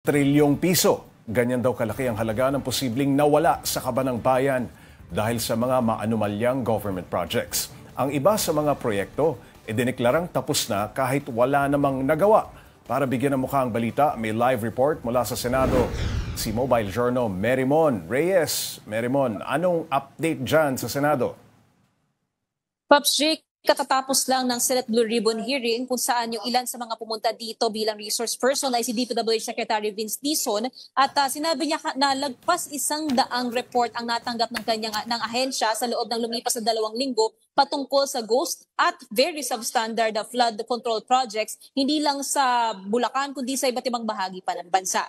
Trilyong piso. Ganyan daw kalaki ang halaga ng posibleng nawala sa kaban ng bayan dahil sa mga maanumalyang government projects. Ang iba sa mga proyekto, idineklarang tapos na kahit wala namang nagawa. Para bigyan ng mukha ang balita, may live report mula sa Senado. Si Mobile Journal Merimon Reyes. Merimon, anong update dyan sa Senado? Pops Jake, katatapos lang ng Senate Blue Ribbon hearing kung saan yung ilan sa mga pumunta dito bilang resource person ay si DPWH Secretary Vince Dizon at sinabi niya na lagpas 100 report ang natanggap ng ahensya sa loob ng lumipas na 2 linggo patungkol sa ghost at very substandard flood control projects hindi lang sa Bulacan kundi sa iba't ibang bahagi pa ng bansa.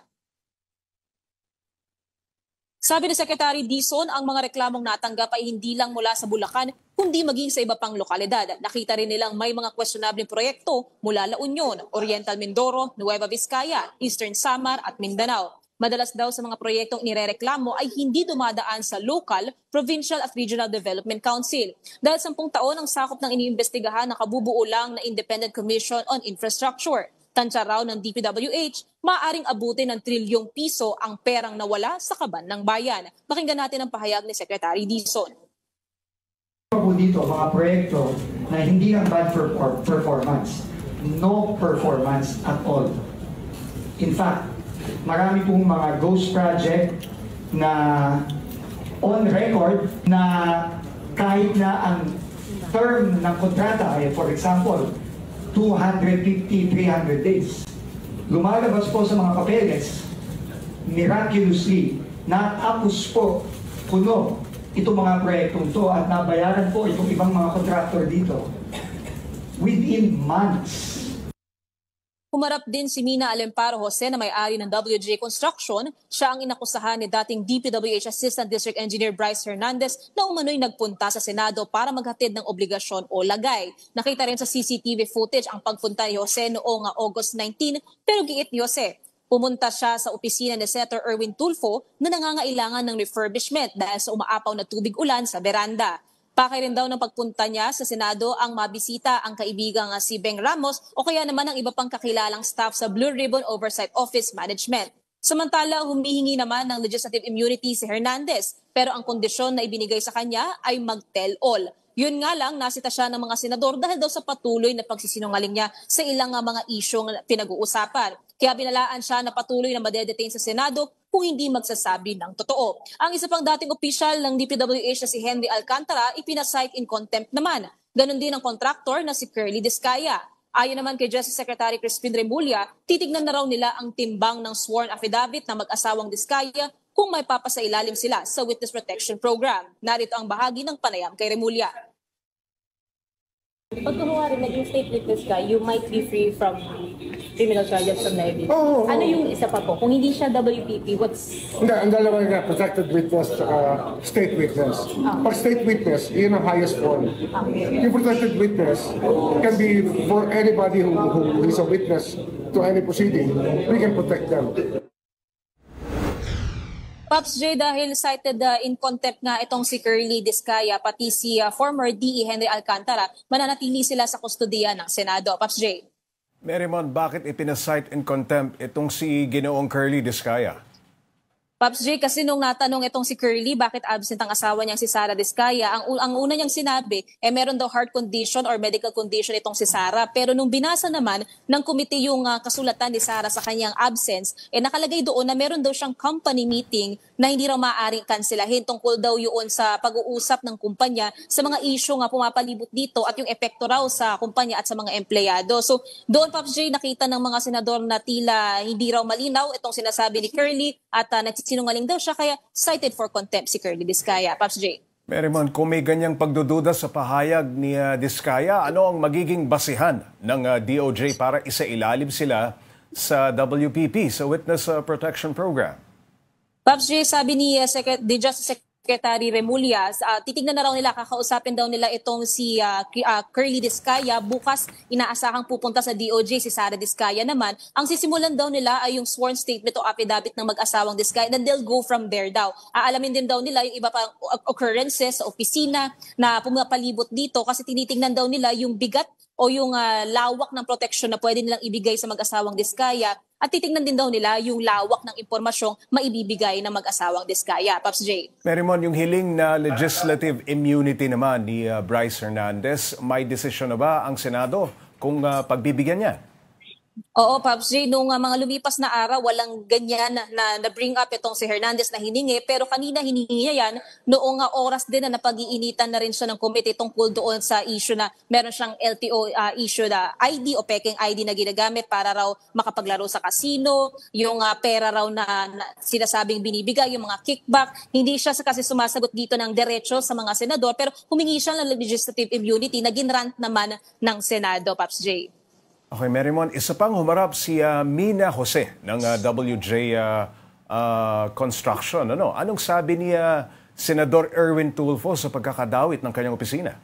Sabi ni Secretary Dizon, ang mga reklamong natanggap ay hindi lang mula sa Bulacan, kundi maging sa iba pang lokalidad. Nakita rin nilang may mga questionable proyekto mula La Union, Oriental Mindoro, Nueva Vizcaya, Eastern Samar at Mindanao. Madalas daw sa mga proyektong inirereklamo ay hindi dumadaan sa local, provincial at regional development council. Dahil 10 taon ang sakop ng iniimbestigahan na kabubuo lang na Independent Commission on Infrastructure. Tansya raw ng DPWH, maaaring abutin ng trilyong piso ang perang nawala sa kaban ng bayan. Pakinggan natin ang pahayag ni Secretary Dizon. Dito, mga proyekto na hindi lang bad performance, no performance at all. In fact, marami pong mga ghost project na on record na kahit na ang term ng kontrata ay, for example, 250-300 days. Lumalabas po sa mga papeles, miraculously, natapos po puno itong mga proyektong to at nabayaran po itong ibang mga contractor dito within months. Humarap din si Mina Alemparo Jose na may-ari ng WJ Construction. Siya ang inakusahan ni dating DPWH Assistant District Engineer Bryce Hernandez na umano'y nagpunta sa Senado para maghatid ng obligasyon o lagay. Nakita rin sa CCTV footage ang pagpunta ni Jose noong August 19 pero giit ni Jose. Pumunta siya sa opisina ni Senator Erwin Tulfo na nangangailangan ng refurbishment dahil sa umaapaw na tubig ulan sa beranda. Pakay rin daw ng pagpunta niya sa Senado ang mabisita ang kaibigang si Beng Ramos o kaya naman ang iba pang kakilalang staff sa Blue Ribbon Oversight Office Management. Samantala, humihingi naman ng legislative immunity si Hernandez pero ang kondisyon na ibinigay sa kanya ay mag-tell all. Yun nga lang, nasita siya ng mga senador dahil daw sa patuloy na pagsisinungaling niya sa ilang mga isyong pinag-uusapan. Kaya binalaan siya na patuloy na madedetain sa Senado kung hindi magsasabi ng totoo. Ang isa pang dating opisyal ng DPWH na si Henry Alcantara ipinasight in contempt naman. Ganon din ang contractor na si Curly Discaya. Ayon naman kay Justice Secretary Crispin Remulla, titignan na raw nila ang timbang ng sworn affidavit ng mag-asawang Discaya kung may papasailalim sila sa Witness Protection Program. Narito ang bahagi ng panayam kay Remulla. Pag kunwari naging state witness ka, you might be free from criminal charges from liability. Ano yung isa pa po? Kung hindi siya WPP, what's... Hindi, ang dalawa nga, protected witness at state witness. Pag state witness, yun ang highest form. Yung protected witness can be for anybody who is a witness to any proceeding. We can protect them. Pops J, dahil cited in contempt nga itong si Curly Discaya pati si former DE Henry Alcantara, mananatili sila sa kustodiya ng Senado. Pops J. Merimon, bakit ipinasight in contempt itong si Ginoong Curly Discaya? Pops J, kasi nung natanong itong si Curly, bakit absent ang asawa niyang si Sara Discaya, ang una niyang sinabi, meron daw heart condition or medical condition itong si Sara. Pero nung binasa naman ng komite yung kasulatan ni Sara sa kanyang absence, nakalagay doon na meron daw siyang company meeting na hindi raw maaaring kanselahin tungkol daw yun sa pag-uusap ng kumpanya sa mga issue nga pumapalibot dito at yung epekto raw sa kumpanya at sa mga empleyado. So doon, Pops J, nakita ng mga senador na tila hindi raw malinaw itong sinasabi ni Curly at sinungaling daw siya kaya cited for contempt si Curly Discaya. Pops J. Merimon, kung may ganyang pagdududa sa pahayag ni Discaya, ano ang magiging basihan ng DOJ para isailalim sila sa WPP, sa Witness Protection Program? Pops J, sabi ni Justice Secretary Remulla, titignan na raw nila, kakausapin daw nila itong si Curly Discaya. Bukas, inaasahang pupunta sa DOJ si Sara Discaya naman. Ang sisimulan daw nila ay yung sworn statement o affidavit ng mag-asawang Discaya, then they'll go from there daw. Aalamin din daw nila yung iba pang occurrences sa opisina na pumapalibot dito kasi tinitingnan daw nila yung bigat o yung lawak ng proteksyon na pwede nilang ibigay sa mag-asawang Diskaya at titingnan din daw nila yung lawak ng impormasyong maibibigay ng mag-asawang Diskaya. Pops J. Merimon, yung hiling na legislative immunity naman ni Bryce Hernandez, may desisyon na ba ang Senado kung pagbibigyan niya? Oo, Pops J, nung mga lumipas na araw, walang ganyan na bring up itong si Hernandez na hiningi. Pero kanina hiningi niya yan noong oras din na napag-iinitan na rin siya ng komite tungkol doon sa issue na meron siyang LTO issue na ID o peking ID na ginagamit para raw makapaglaro sa casino, yung pera raw na sinasabing binibigay, yung mga kickback. Hindi siya kasi sumasagot dito ng derecho sa mga senador pero humingi siya ng legislative immunity na ginrant naman ng Senado, Pops J. Okay, Merimon, isa pang humarap si Mina Jose ng WJ Construction. Anong sabi ni Senador Erwin Tulfo sa pagkakadawit ng kanyang opisina?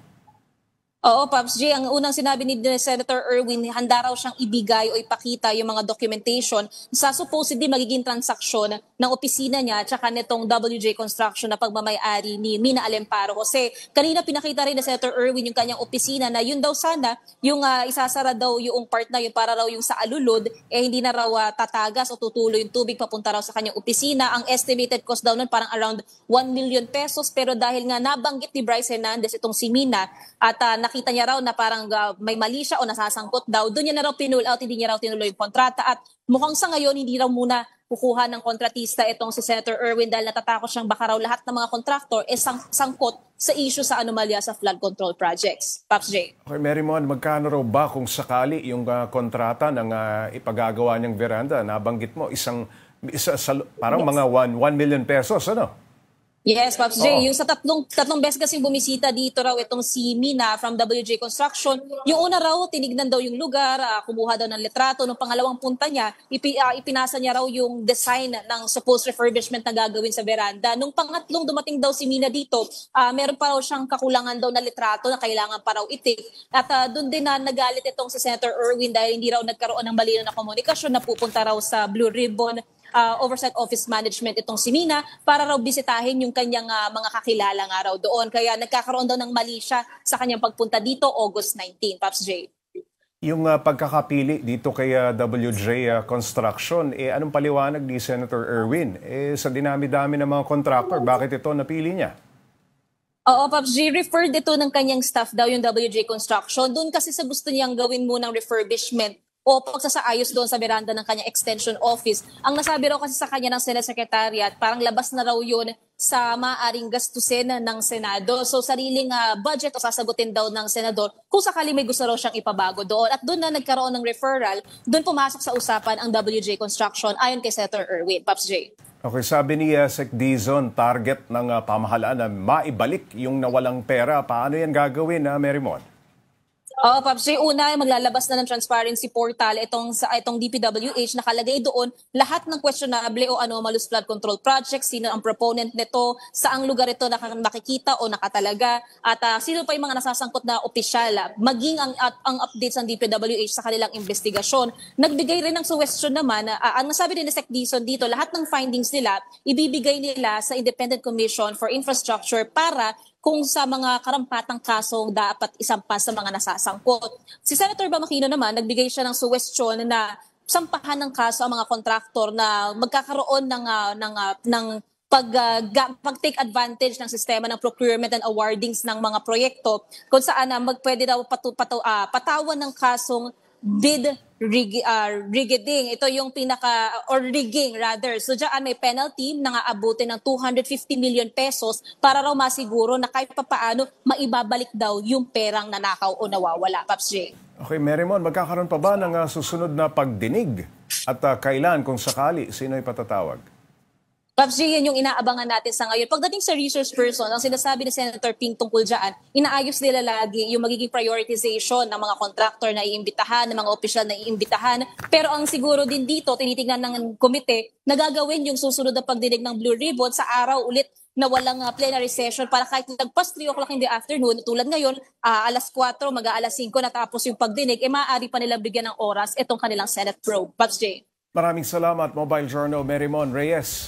Oo, Pops J, ang unang sinabi ni Senator Erwin, handa raw siyang ibigay o ipakita yung mga documentation sa supposedly magiging transaksyon ng opisina niya at saka nitong WJ Construction na pagmamay-ari ni Mina Alemparo. Kasi kanina pinakita rin ni Senator Erwin yung kanyang opisina na yun daw sana, yung isasara daw yung part na yun para raw yung sa alulod, hindi na raw tatagas o tutuloy yung tubig papunta raw sa kanyang opisina. Ang estimated cost daw nun parang around 1 million pesos pero dahil nga nabanggit ni Bryce Hernandez itong si Mina at nakita niya raw na parang may mali siya o nasasangkot daw, doon niya na raw pinull out, hindi niya raw tinuloy yung kontrata at mukhang sa ngayon hindi raw muna kukuha ng kontratista itong si Senator Erwin dahil natatakot siyang baka raw lahat ng mga kontraktor sangkot sa issue sa anomalya sa flood control projects. Pops J. Okay, Merimon, magkano raw ba kung sakali yung kontrata ng ipagagawa niyang veranda? Nabanggit mo, parang mga 1 million pesos, ano? Yes, Pops J. Yung sa tatlong beses kasing bumisita dito raw itong si Mina from WJ Construction. Yung una raw, tinignan daw yung lugar, kumuha daw ng litrato. Nung pangalawang punta niya, ipinasa niya raw yung design ng supposed refurbishment na gagawin sa veranda. Nung pangatlong dumating daw si Mina dito, meron pa raw siyang kakulangan daw na litrato na kailangan pa raw itik. At doon din na nagalit itong si Senator Erwin dahil hindi raw nagkaroon ng malinaw na komunikasyon na pupunta raw sa Blue Ribbon Oversight Office Management itong si Mina para raw bisitahin yung kanyang mga kakilala nga raw doon. Kaya nagkakaroon daw ng mali siya sa kanyang pagpunta dito August 19, Pops J. Yung pagkakapili dito kay WJ Construction, anong paliwanag ni Senator Erwin? Sa dinami-dami ng mga contractor, bakit ito napili niya? Oo, Pops J, referred ito ng kanyang staff daw yung WJ Construction. Doon kasi sa gusto niyang gawin munang refurbishment o pagsasaayos doon sa veranda ng kanyang extension office. Ang nasabi raw kasi sa kanya ng Senate Secretariat, parang labas na raw yun sa maaaring gastusin ng Senado. So sariling budget o sasagutin daw ng Senador kung sakali may gusto raw siyang ipabago doon. At doon na nagkaroon ng referral, doon pumasok sa usapan ang WJ Construction ayon kay Senator Erwin. Pops J. Okay, sabi ni Sec Dizon, target ng pamahalaan na maibalik yung nawalang pera. Paano yan gagawin, Merimon? Oo, Pops J, una, maglalabas na ng transparency portal itong DPWH. Nakalagay doon lahat ng questionable o anomalous flood control projects, sino ang proponent nito, saang lugar ito nakikita o nakatalaga, at sino pa yung mga nasasangkot na opisyal, maging ang updates ng DPWH sa kanilang investigasyon. Nagbigay rin ng suggestion naman, ang nasabi din ni Sec Dizon dito, lahat ng findings nila, ibibigay nila sa Independent Commission for Infrastructure para kung sa mga karampatang kasong dapat isampas sa mga nasasangkot. Si Senator Bamakino naman, nagbigay siya ng suggestion na sampahan ng kaso ang mga kontraktor na magkakaroon ng pag-take advantage ng sistema ng procurement and awardings ng mga proyekto kung saan pwede daw patawan ng kasong bid rigging. Ito yung rigging rather. So diyan may penalty na aabutin ng 250 million pesos para raw masiguro na kahit papaano maibabalik daw yung perang nanakaw o nawawala. Pops J. Okay, Merimon, magkakaroon pa ba ng susunod na pagdinig? At kailan, kung sakali, sino ipatatawag? Pops J, yan yung inaabangan natin sa ngayon. Pagdating sa resource person, ang sinasabi ni Senator Ping tungkol dyan, inaayos nila lagi yung magiging prioritization ng mga contractor na iimbitahan, ng mga opisyal na iimbitahan. Pero ang siguro din dito, tinitingnan ng komite, na gagawin yung susunod na pagdinig ng Blue Ribbon sa araw ulit na walang plenary session para kahit nagpas 3 o'clock in the afternoon, tulad ngayon, alas 4, mag-aalas 5 natapos yung pagdinig, maaari pa nilang bigyan ng oras itong kanilang Senate probe. Pops J. Maraming salamat, Mobile Journal Merimon Reyes.